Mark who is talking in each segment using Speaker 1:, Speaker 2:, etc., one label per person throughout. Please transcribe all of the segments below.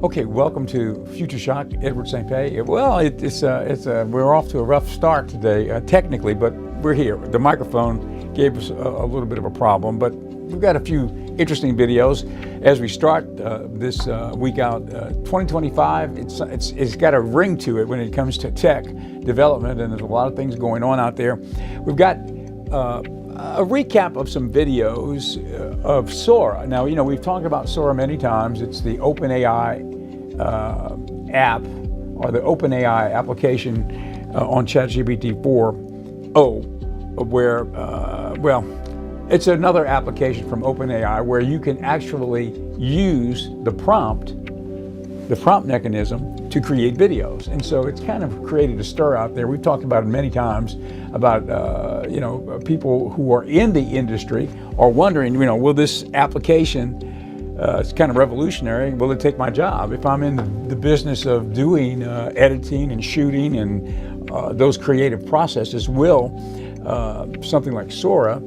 Speaker 1: Okay, welcome to Future Shock, Edward St. Pei. Well, we're off to a rough start today, technically, but we're here. The microphone gave us a little bit of a problem, but we've got a few interesting videos as we start this week out. 2025, it's got a ring to it when it comes to tech development, and there's a lot of things going on out there. We've got a recap of some videos of Sora. Now, you know, we've talked about Sora many times. It's the OpenAI app, or the OpenAI application on ChatGPT 4.0, where, well, it's another application from OpenAI where you can actually use the prompt mechanism to create videos. And so it's kind of created a stir out there. We've talked about it many times about, you know, people who are in the industry are wondering, you know, will this application, it's kind of revolutionary, will it take my job? If I'm in the business of doing editing and shooting and those creative processes, will something like Sora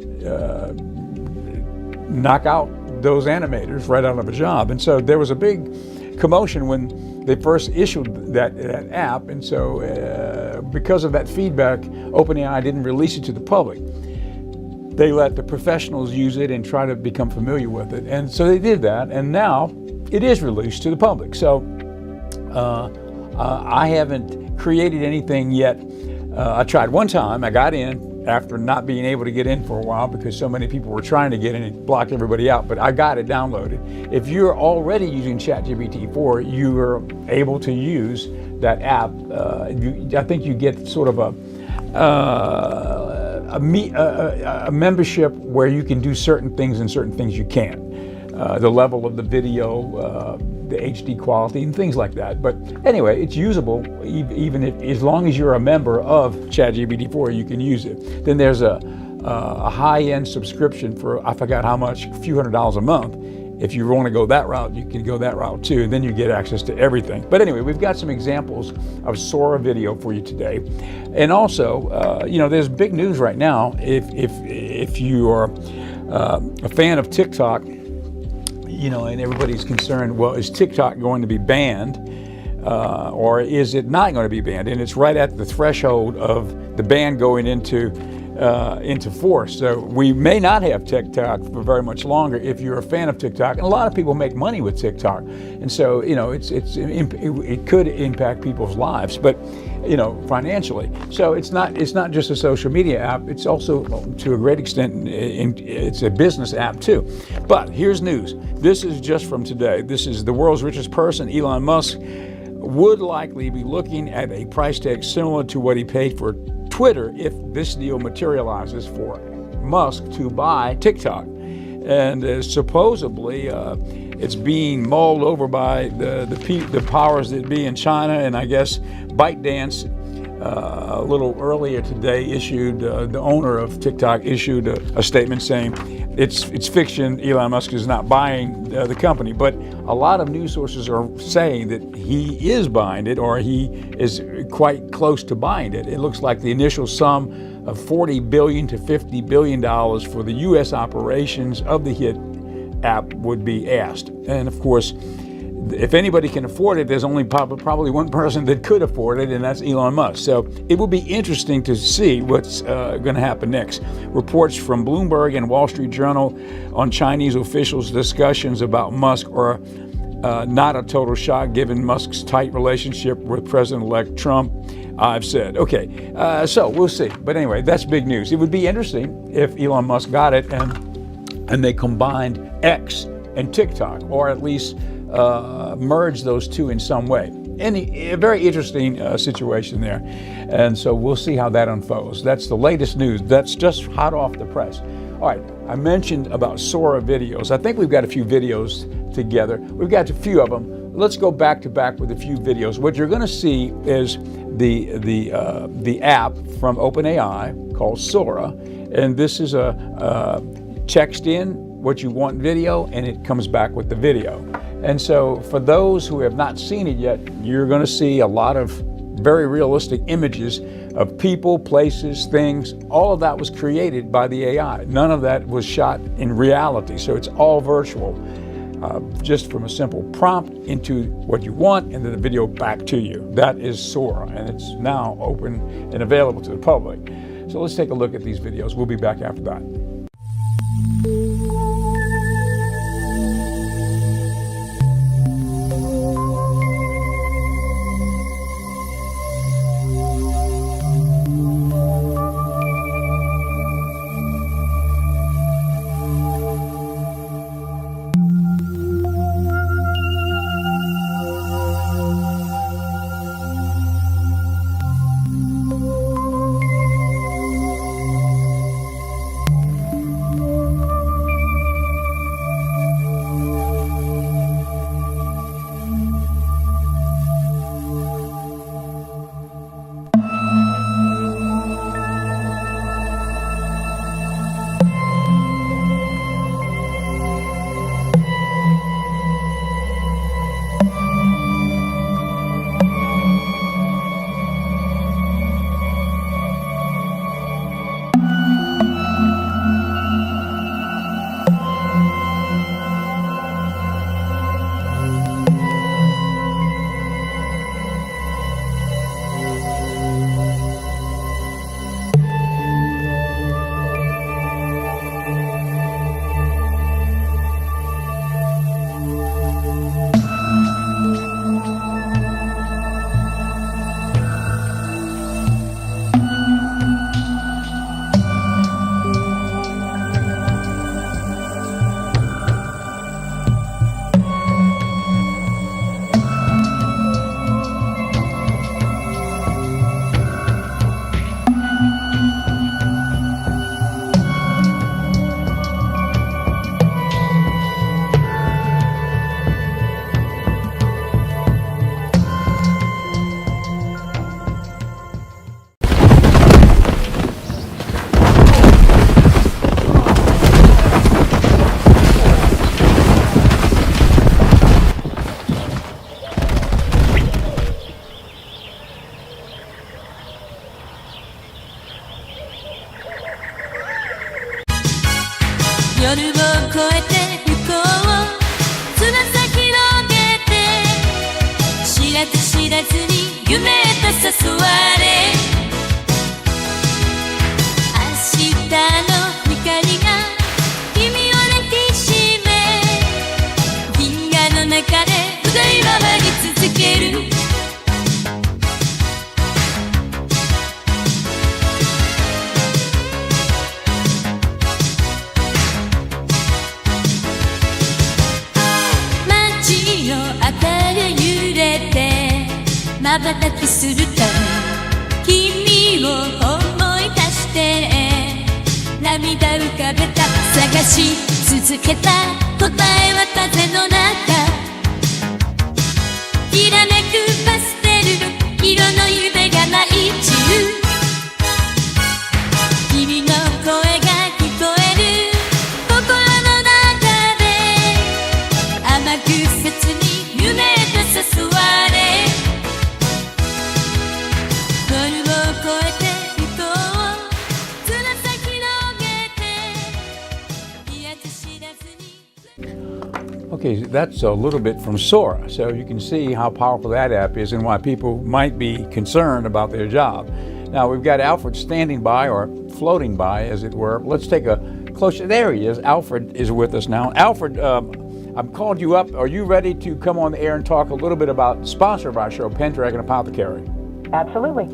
Speaker 1: knock out those animators right out of a job? And so there was a big commotion when they first issued that app, and so because of that feedback, OpenAI didn't release it to the public. They let the professionals use it and try to become familiar with it, and so they did that, and now it is released to the public. So I haven't created anything yet. I tried one time. I got in after not being able to get in for a while because so many people were trying to get in and blocked everybody out, but I got it downloaded. If you're already using ChatGPT 4, you are able to use that app. I think you get sort of a membership where you can do certain things and certain things you can't. The level of the video, the HD quality, and things like that. But anyway, it's usable even if, as long as you're a member of ChatGPT 4, you can use it. Then there's a high-end subscription for, I forgot how much, a few $100s a month. If you want to go that route, you can go that route too, and then you get access to everything. But anyway, we've got some examples of Sora video for you today. And also, you know, there's big news right now. If you are a fan of TikTok, you know, and everybody's concerned, well, is TikTok going to be banned or is it not going to be banned? And it's right at the threshold of the ban going into force. So we may not have TikTok for very much longer if you're a fan of TikTok. And a lot of people make money with TikTok. And so, you know, it could impact people's lives, but, you know, financially. So it's not just a social media app. It's also, to a great extent, it's a business app too. But here's news. This is just from today. This is the world's richest person, Elon Musk, would likely be looking at a price tag similar to what he paid for Twitter if this deal materializes for Musk to buy TikTok. And supposedly it's being mulled over by the powers that be in China, and I guess ByteDance a little earlier today issued, the owner of TikTok issued a statement saying it's fiction, Elon Musk is not buying the company. But a lot of news sources are saying that he is buying it, or he is quite close to buying it. It looks like the initial sum of $40 billion to $50 billion for the U.S. operations of the hit app would be asked. And of course, if anybody can afford it, there's only probably one person that could afford it, and that's Elon Musk. So it will be interesting to see what's going to happen next. Reports from Bloomberg and Wall Street Journal on Chinese officials' discussions about Musk are not a total shock given Musk's tight relationship with President-elect Trump, I've said. Okay, so we'll see. But anyway, that's big news. It would be interesting if Elon Musk got it and they combined X and TikTok, or at least merge those two in some way. A very interesting situation there. And so we'll see how that unfolds. That's the latest news. That's just hot off the press. All right, I mentioned about Sora videos. I think we've got a few videos together. We've got a few of them. Let's go back to back with a few videos. What you're going to see is the app from OpenAI called Sora. And this is text in what you want video, and it comes back with the video. And so for those who have not seen it yet, you're going to see a lot of very realistic images of people, places, things. All of that was created by the AI. None of that was shot in reality. So it's all virtual, just from a simple prompt into what you want and then the video back to you. That is Sora, and it's now open and available to the public. So let's take a look at these videos. We'll be back after that.
Speaker 2: 瞬きすると君を思い出して涙浮かべた探し続けた答えは風の中きらめくパステル色の夢が舞い散る君の声が聞こえる心の中で甘く切に夢へと誘われ夜を越えて行こうつま先広げて気圧知らずに
Speaker 1: Okay, that's a little bit from Sora, so you can see how powerful that app is and why people might be concerned about their job. Now we've got Alfred standing by, or floating by as it were. Let's take a closer, there he is. Alfred is with us now. Alfred, I've called you up. Are you ready to come on the air and talk a little bit about the sponsor of our show, Pendragon Apothecary?
Speaker 3: Absolutely.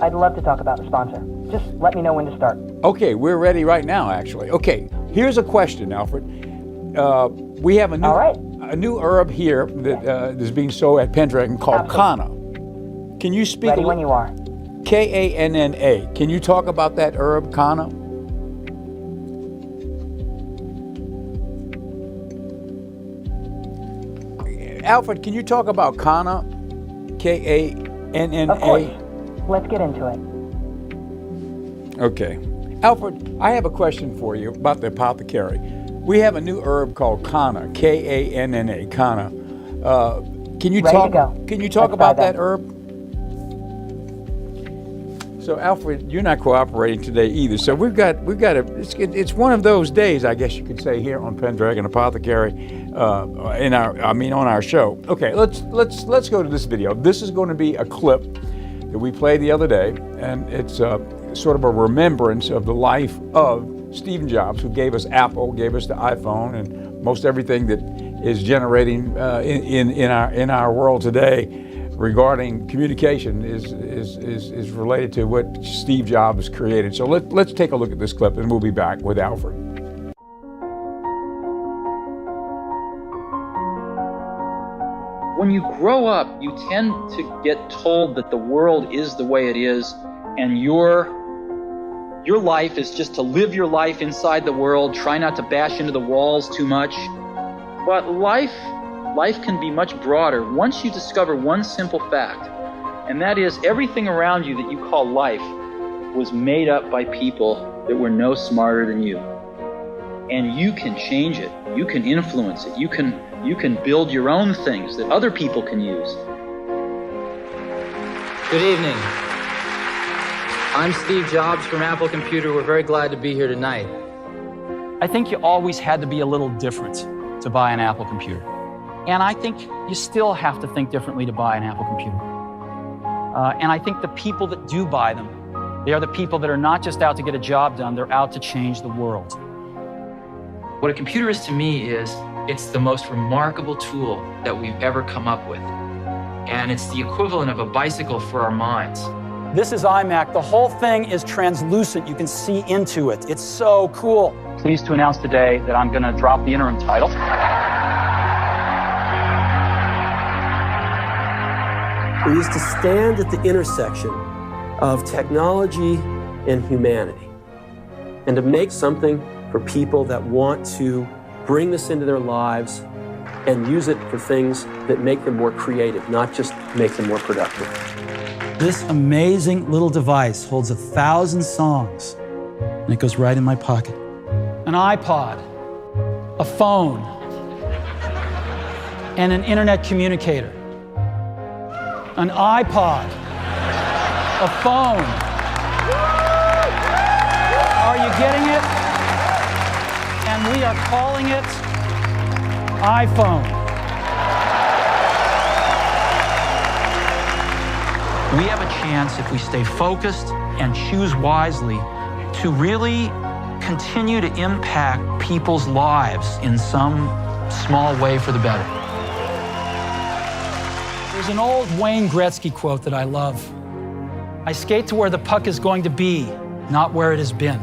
Speaker 3: I'd love to talk about the sponsor. Just let me know when to start.
Speaker 1: Okay, we're ready right now, actually. Okay, here's a question, Alfred. We have a new,
Speaker 3: All right.
Speaker 1: a new herb here that is being sold at Pendragon called Kanna. Can you speak
Speaker 3: Ready when you are.
Speaker 1: Kanna? Can you talk about that herb, Kanna? Alfred, can you talk about Kanna? Kanna?
Speaker 3: Of course. Let's get into it.
Speaker 1: Okay. Alfred, I have a question for you about the apothecary. We have a new herb called Kanna, Kanna, Kanna. Can you
Speaker 3: Ready
Speaker 1: talk?
Speaker 3: to go.
Speaker 1: Can you talk
Speaker 3: Let's
Speaker 1: about
Speaker 3: try
Speaker 1: that herb? So, Alfred, you're not cooperating today either. So we've got it's one of those days, I guess you could say, here on Pendragon Apothecary, on our show. Okay, let's go to this video. This is going to be a clip that we played the other day, and it's sort of a remembrance of the life of Steve Jobs, who gave us Apple, gave us the iPhone, and most everything that is generating in our world today regarding communication is related to what Steve Jobs created. So let's take a look at this clip, and we'll be back with Alfred.
Speaker 4: When you grow up, you tend to get told that the world is the way it is, and your life is just to live your life inside the world, try not to bash into the walls too much. But life can be much broader once you discover one simple fact, and that is everything around you that you call life was made up by people that were no smarter than you. And you can change it, you can influence it, you can build your own things that other people can use.
Speaker 5: Good evening. I'm Steve Jobs from Apple Computer. We're very glad to be here tonight.
Speaker 6: I think you always had to be a little different to buy an Apple computer. And I think you still have to think differently to buy an Apple computer. And I think the people that do buy them, they are the people that are not just out to get a job done, they're out to change the world.
Speaker 5: What a computer is to me is it's the most remarkable tool that we've ever come up with. And it's the equivalent of a bicycle for our minds.
Speaker 6: This is iMac. The whole thing is translucent. You can see into it. It's so cool. Pleased to announce today that I'm going to drop the interim title.
Speaker 7: We used to stand at the intersection of technology and humanity, and to make something for people that want to bring this into their lives and use it for things that make them more creative, not just make them more productive.
Speaker 6: This amazing little device holds 1,000 songs, and it goes right in my pocket. An iPod, a phone, and an internet communicator. An iPod, a phone. Are you getting it? And we are calling it iPhone. We have a chance, if we stay focused and choose wisely, to really continue to impact people's lives in some small way for the better. There's an old Wayne Gretzky quote that I love. I skate to where the puck is going to be, not where it has been.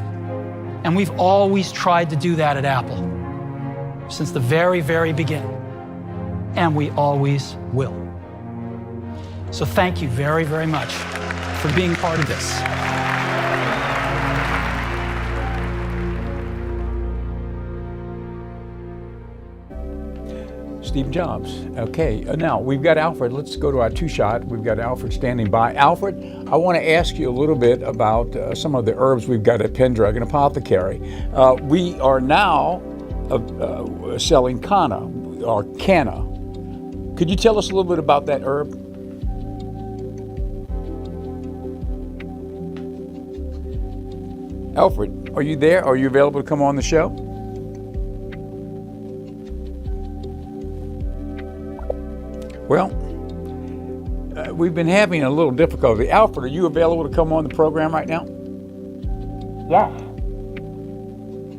Speaker 6: And we've always tried to do that at Apple, since the very, very beginning. And we always will. So thank you very, very much for being part of this.
Speaker 1: Steve Jobs. Okay, now we've got Alfred. Let's go to our two-shot. We've got Alfred standing by. Alfred, I want to ask you a little bit about some of the herbs we've got at Pendragon Apothecary. We are now selling Kanna, or Kanna. Could you tell us a little bit about that herb? Alfred, are you there? Are you available to come on the show? Well, we've been having a little difficulty. Alfred, are you available to come on the program right now?
Speaker 3: Yes.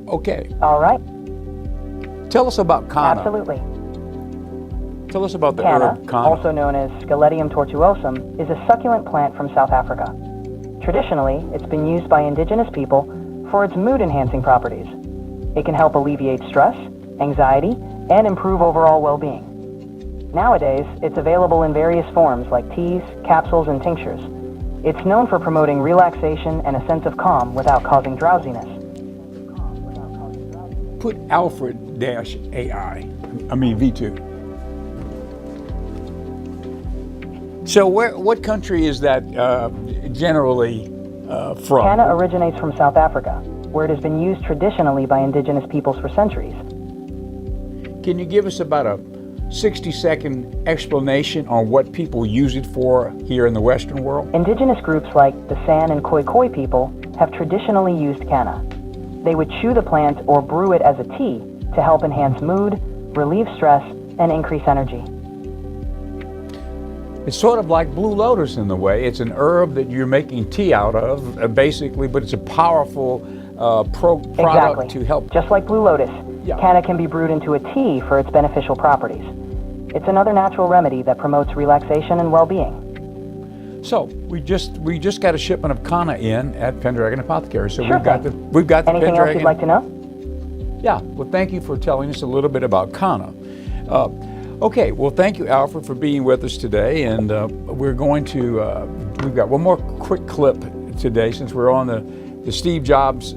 Speaker 1: Okay.
Speaker 3: All right.
Speaker 1: Tell us about Kanna.
Speaker 3: Absolutely.
Speaker 1: Tell us about the
Speaker 3: Canna,
Speaker 1: herb Kana.
Speaker 3: also known as Scaledium tortuosum, is a succulent plant from South Africa. Traditionally, it's been used by indigenous people for its mood-enhancing properties. It can help alleviate stress, anxiety, and improve overall well-being. Nowadays, it's available in various forms like teas, capsules, and tinctures. It's known for promoting relaxation and a sense of calm without causing drowsiness.
Speaker 1: Put Alfred-AI, V2. So what country is that generally from?
Speaker 3: Canna originates from South Africa, where it has been used traditionally by indigenous peoples for centuries.
Speaker 1: Can you give us about a 60-second explanation on what people use it for here in the Western world?
Speaker 3: Indigenous groups like the San and Khoikhoi people have traditionally used canna. They would chew the plant or brew it as a tea to help enhance mood, relieve stress, and increase energy.
Speaker 1: It's sort of like Blue Lotus in the way. It's an herb that you're making tea out of, basically, but it's a powerful product
Speaker 3: Exactly.
Speaker 1: to help.
Speaker 3: Just like Blue Lotus,
Speaker 1: Yeah.
Speaker 3: canna can be brewed into a tea for its beneficial properties. It's another natural remedy that promotes relaxation and well-being.
Speaker 1: So we just got a shipment of Kana in at Pendragon Apothecary. So
Speaker 3: Sure
Speaker 1: we've got
Speaker 3: thing.
Speaker 1: the
Speaker 3: Anything else
Speaker 1: Pendragon.
Speaker 3: you'd like to know?
Speaker 1: Yeah. Well, thank you for telling us a little bit about Kana. Okay. Well, thank you, Alfred, for being with us today, and we're going to. We've got one more quick clip today since we're on the Steve Jobs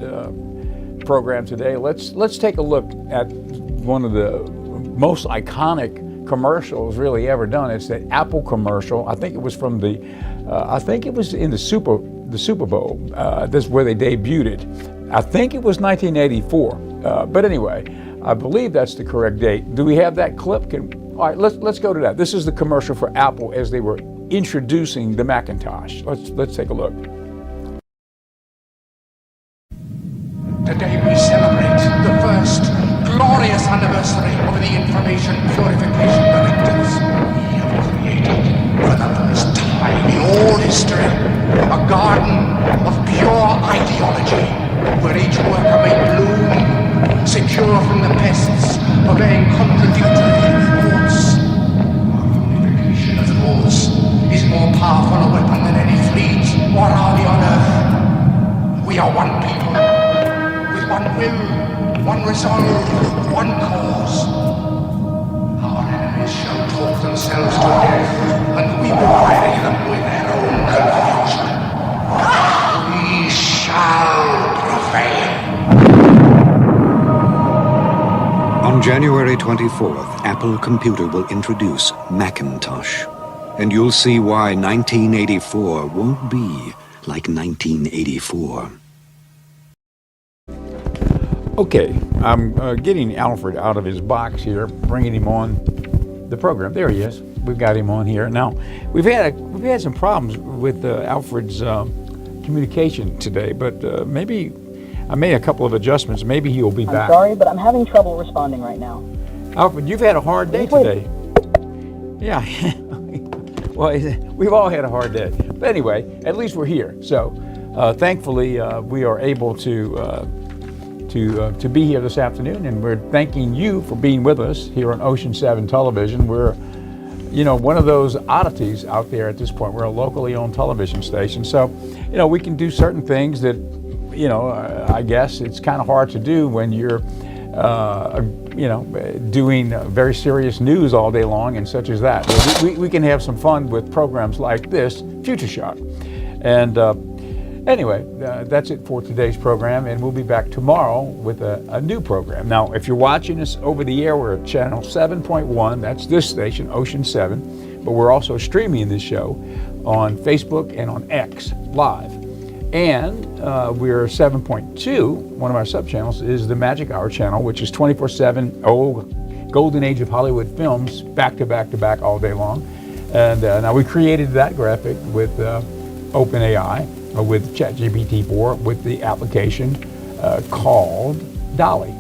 Speaker 1: program today. Let's take a look at one of the most iconic commercials really ever done. It's that Apple commercial. I think it was from the. I think it was in the Super Bowl. That's where they debuted it. I think it was 1984. But anyway, I believe that's the correct date. Do we have that clip? All right, let's go to that. This is the commercial for Apple as they were introducing the Macintosh. Let's take a look.
Speaker 8: Today we celebrate the first glorious anniversary of the Information Purification Directives. We have created, for the first time in all history, a garden of pure ideology, where each worker may bloom, secure from the pests, obeying contradictory thoughts. Our unification of thoughts is more powerful a weapon than any fleet or army on earth. We are one people, with one will, one resolve, one cause. Our enemies shall talk themselves to death, and we will bury them with their own confusion. We shall prevail.
Speaker 9: On January 24th, Apple Computer will introduce Macintosh. And you'll see why 1984 won't be like 1984.
Speaker 1: Okay, I'm getting Alfred out of his box here, bringing him on the program. There he is. We've got him on here. Now, we've had some problems with Alfred's communication today, but maybe I made a couple of adjustments. Maybe he'll be back.
Speaker 3: I'm sorry, but I'm having trouble responding right now.
Speaker 1: Alfred, you've had a hard day today. Yeah. Well, we've all had a hard day. But anyway, at least we're here. So, thankfully, we are able to be here this afternoon, and we're thanking you for being with us here on Ocean 7 Television. We're, one of those oddities out there at this point. We're a locally owned television station, so, we can do certain things that, I guess it's kind of hard to do when you're, doing very serious news all day long and such as that. But we can have some fun with programs like this, Future Shock. And anyway, that's it for today's program, and we'll be back tomorrow with a new program. Now, if you're watching us over the air, we're at channel 7.1. That's this station, Ocean 7. But we're also streaming this show on Facebook and on X Live. And we're 7.2. One of our sub-channels is the Magic Hour channel, which is 24/7 golden age of Hollywood films, back to back to back all day long. And now we created that graphic with OpenAI, with ChatGPT-4, with the application called DALL-E.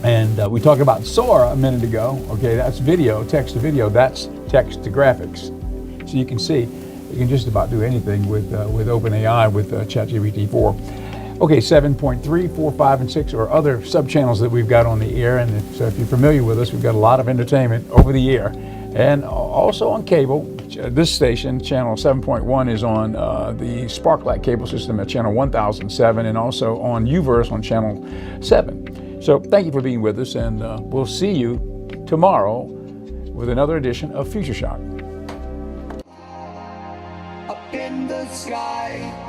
Speaker 1: And we talked about Sora a minute ago. Okay, that's video, text to video. That's text to graphics. So you can see, you can just about do anything with OpenAI with ChatGPT-4. Okay, 7.3, 4, 5, and 6 are other sub-channels that we've got on the air, and so if you're familiar with us, we've got a lot of entertainment over the air. And also on cable, this station, channel 7.1, is on the Sparklight cable system at channel 1007, and also on UVerse on channel 7. So thank you for being with us, and we'll see you tomorrow with another edition of Future Shock.
Speaker 10: Up in the sky,